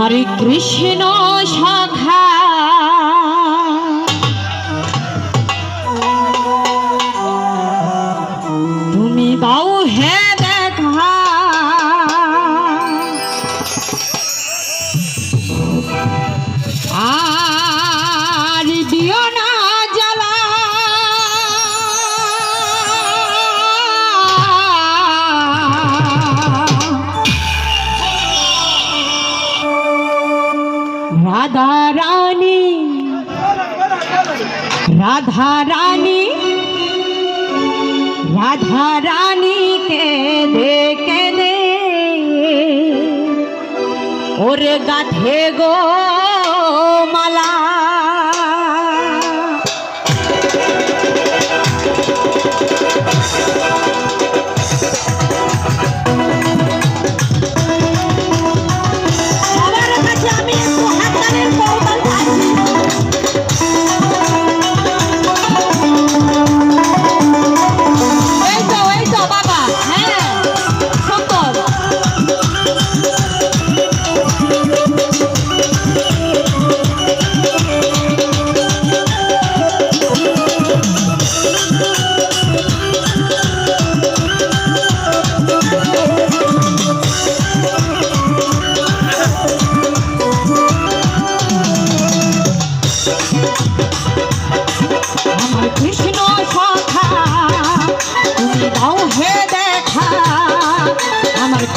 আমার কৃষ্ণ সখা তুমি দাও হে দেখা আর দিও না জ্বালা राधा रानी राधा रानी राधा रानी के दे और गाथे गो माला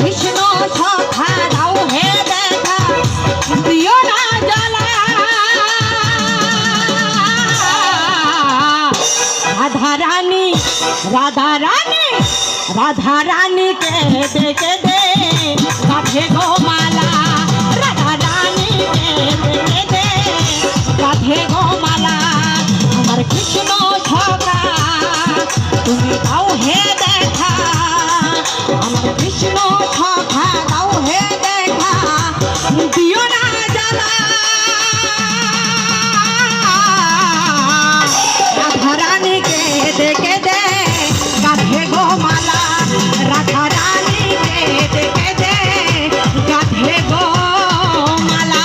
कृष्ण सखा दाओ हे देखा दियो ना जला राधा रानी राधा रानी राधा रानी के दे गाथे गो माला राधा रानी के दे गाथे गो माला हमार कृष्ण सखा तुमी दाओ हे देखा हमार कृष्ण सखा दाओ हे देखा दियो ना जला राधा रानी के दे गाथे गो माला राधा रानी के दे गाथे गो माला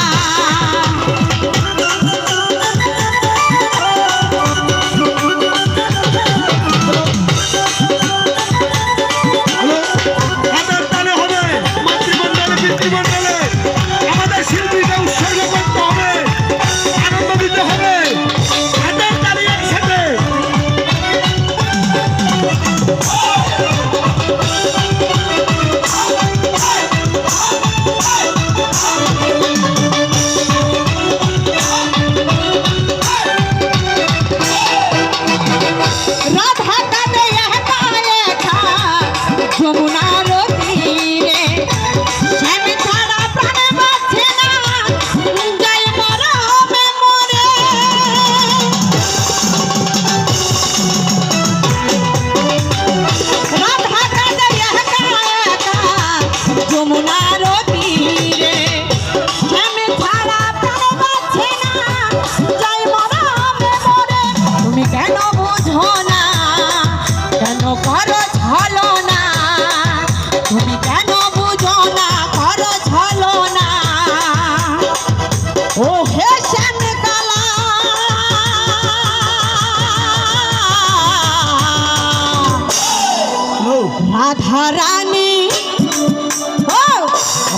राधा रानी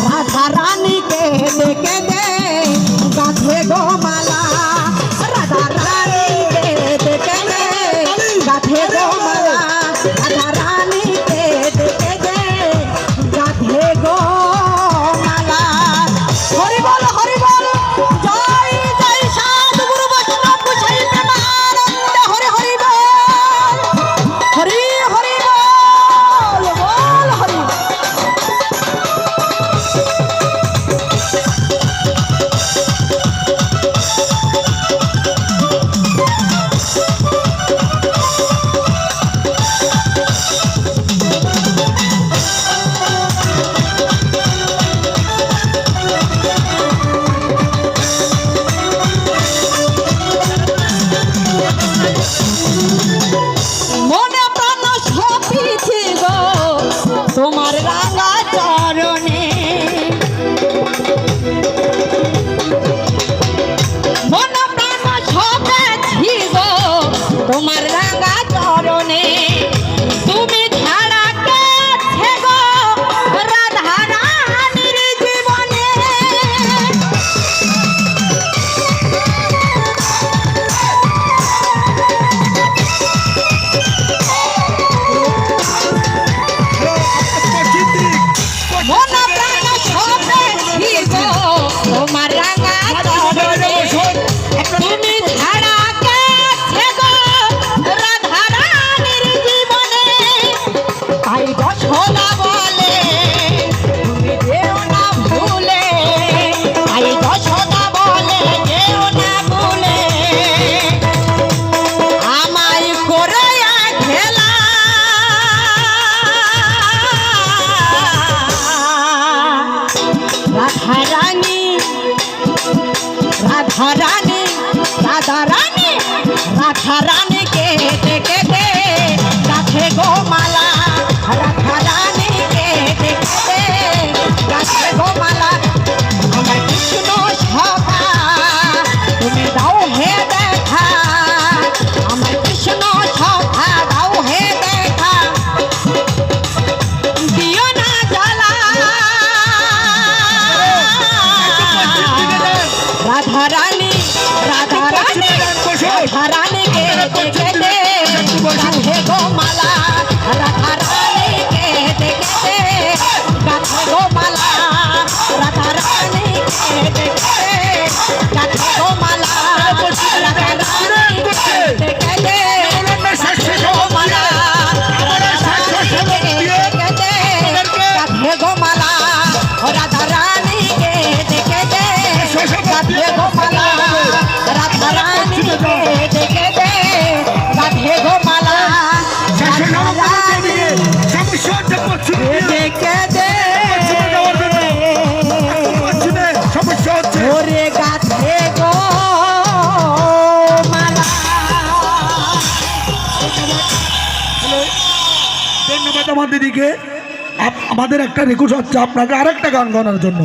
राधा रानी के दे गाथे गो माला राधा रानी के दे गाथे गो माला राधा रानी के दे गाथे गो माला हरि बोल जय जय साधु गुरु वैष्णव बुझाई प्रेमानंद हरि हरि बोल हरि हरि बोल তোমার রাঙা চরণে তুমি ছাড়া কে আছে গো রাধা রানীর জীবনে মন প্রাণ সবে ছিল তোমার রাঙা চরণে তুমি ছাড়া কে আছে গো রাধা রানীর জীবনে তাই যশোদা বলে তুমি যেও না ভুলে তাই যশোদা বলে যেও না ভুলে আমায় করে খেলা রাধা রানী রাধা রানী রাধা রানী রাধা রানী কেটে কেটে গাছে গো মালা রাধা রানী কেটে কেটে গাছে গো মালা আমার কৃষ্ণ সখা তুমি দাও হে দেখা আমার কৃষ্ণ সখা দাও হে দেখা দিও না জ্বালা রাধা রানী রাধা রানী রাধা রানী কেটে কেটে গাছে গো মালা রাধা রানী কেটে কেটে গাছে গো মালা রাধা রানী কেটে কেটে গাছে গো মালা রাধা রানী কেটে কেটে গাছে গো মালা রাধা রানী কেটে কেটে গাছে গো মালা রাধা রানী কেটে কেটে গাছে গো মালা রাধা রানী কেটে কেটে গাছে গো মালা রাধা রানী কেটে কেটে ওরে গাছে গো মালা ধন্যবাদ আমার দিদিকে। আমাদের একটা রিকোয়েস্ট হচ্ছে আপনাকে আরেকটা গান গাওয়ার জন্য।